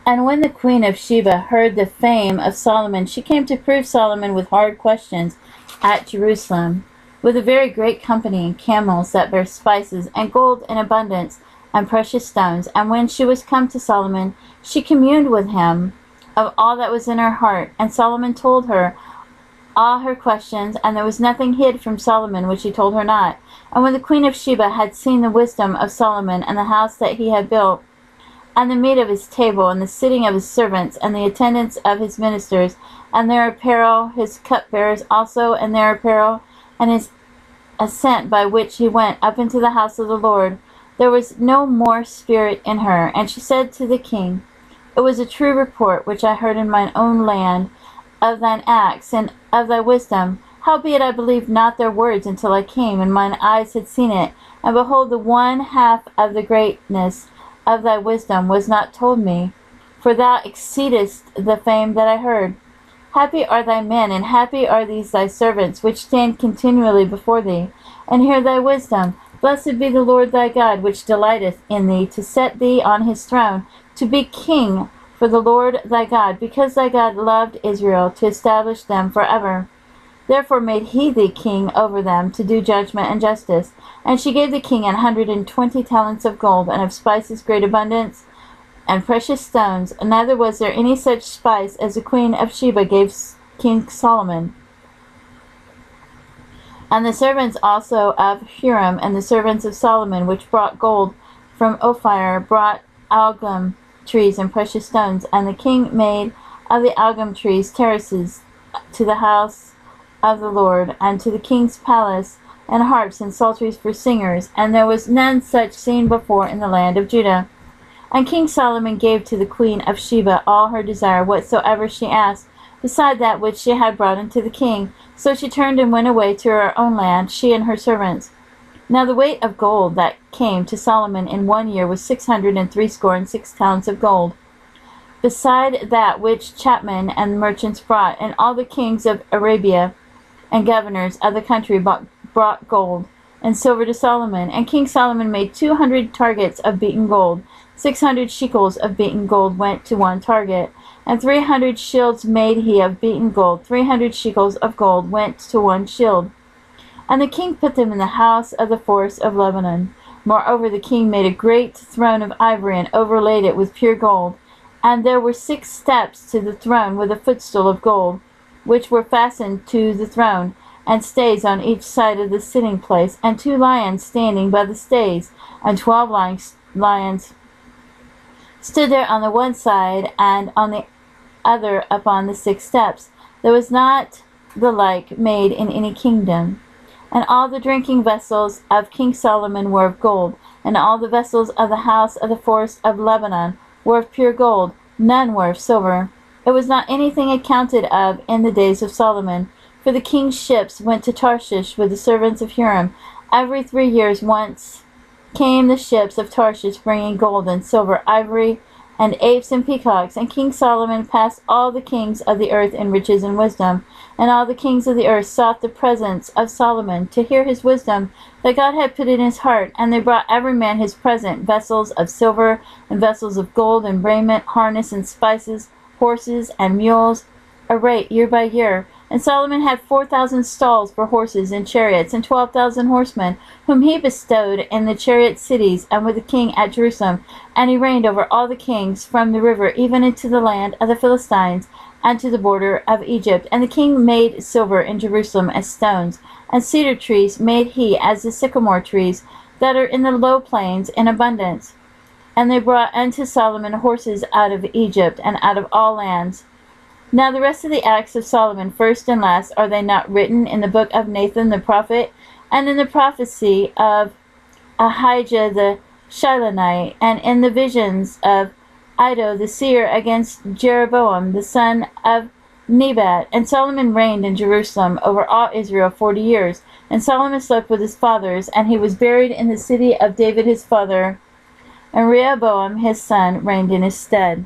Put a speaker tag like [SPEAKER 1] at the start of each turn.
[SPEAKER 1] And when the queen of Sheba heard the fame of Solomon, she came to prove Solomon with hard questions at Jerusalem, with a very great company, and camels that bear spices, and gold in abundance, and precious stones. And when she was come to Solomon, she communed with him of all that was in her heart. And Solomon told her all her questions, and there was nothing hid from Solomon which he told her not. And when the queen of Sheba had seen the wisdom of Solomon, and the house that he had built, and the meat of his table, and the sitting of his servants, and the attendance of his ministers, and their apparel, his cupbearers also, and their apparel, and his ascent by which he went up into the house of the Lord, there was no more spirit in her. And she said to the king, It was a true report which I heard in mine own land of thine acts, and of thy wisdom. Howbeit I believed not their words until I came, and mine eyes had seen it. And behold, the one half of the greatness of thy wisdom was not told me, for thou exceedest the fame that I heard. Happy are thy men, and happy are these thy servants, which stand continually before thee, and hear thy wisdom. Blessed be the Lord thy God, which delighteth in thee, to set thee on his throne, to be king for the Lord thy God, because thy God loved Israel, to establish them forever. Therefore made he thee king over them, to do judgment and justice. And she gave the king 120 talents of gold, and of spices great abundance, and precious stones. Neither was there any such spice as the queen of Sheba gave King Solomon. And the servants also of Huram, and the servants of Solomon, which brought gold from Ophir, brought algum trees and precious stones. And the king made of the algum trees terraces to the house of the Lord, and to the king's palace, and harps and psalteries for singers, and there was none such seen before in the land of Judah. And King Solomon gave to the queen of Sheba all her desire, whatsoever she asked, beside that which she had brought unto the king. So she turned and went away to her own land, she and her servants. Now the weight of gold that came to Solomon in 1 year was 666 talents of gold, beside that which chapmen and merchants brought. And all the kings of Arabia and governors of the country brought gold and silver to Solomon. And King Solomon made 200 targets of beaten gold. 600 shekels of beaten gold went to one target, and 300 shields made he of beaten gold. 300 shekels of gold went to one shield. And the king put them in the house of the forest of Lebanon. Moreover, the king made a great throne of ivory, and overlaid it with pure gold. And there were 6 steps to the throne, with a footstool of gold, which were fastened to the throne, and stays on each side of the sitting place, and 2 lions standing by the stays, and 12 lions stood there on the one side, and on the other upon the 6 steps. There was not the like made in any kingdom. And all the drinking vessels of King Solomon were of gold, and all the vessels of the house of the forest of Lebanon were of pure gold, none were of silver. It was not anything accounted of in the days of Solomon, for the king's ships went to Tarshish with the servants of Huram. Every 3 years once came the ships of Tarshish, bringing gold and silver, ivory, and apes and peacocks. And King Solomon passed all the kings of the earth in riches and wisdom. And all the kings of the earth sought the presence of Solomon, to hear his wisdom that God had put in his heart. And they brought every man his present, vessels of silver, and vessels of gold, and raiment, harness, and spices, horses, and mules, a rate year by year. And Solomon had 4,000 stalls for horses and chariots, and 12,000 horsemen, whom he bestowed in the chariot cities, and with the king at Jerusalem. And he reigned over all the kings from the river even into the land of the Philistines, and to the border of Egypt. And the king made silver in Jerusalem as stones, and cedar trees made he as the sycamore trees that are in the low plains in abundance. And they brought unto Solomon horses out of Egypt, and out of all lands. Now the rest of the acts of Solomon, first and last, are they not written in the book of Nathan the prophet, and in the prophecy of Ahijah the Shilonite, and in the visions of Iddo the seer against Jeroboam the son of Nebat? And Solomon reigned in Jerusalem over all Israel 40 years. And Solomon slept with his fathers, and he was buried in the city of David his father, and Rehoboam his son reigned in his stead.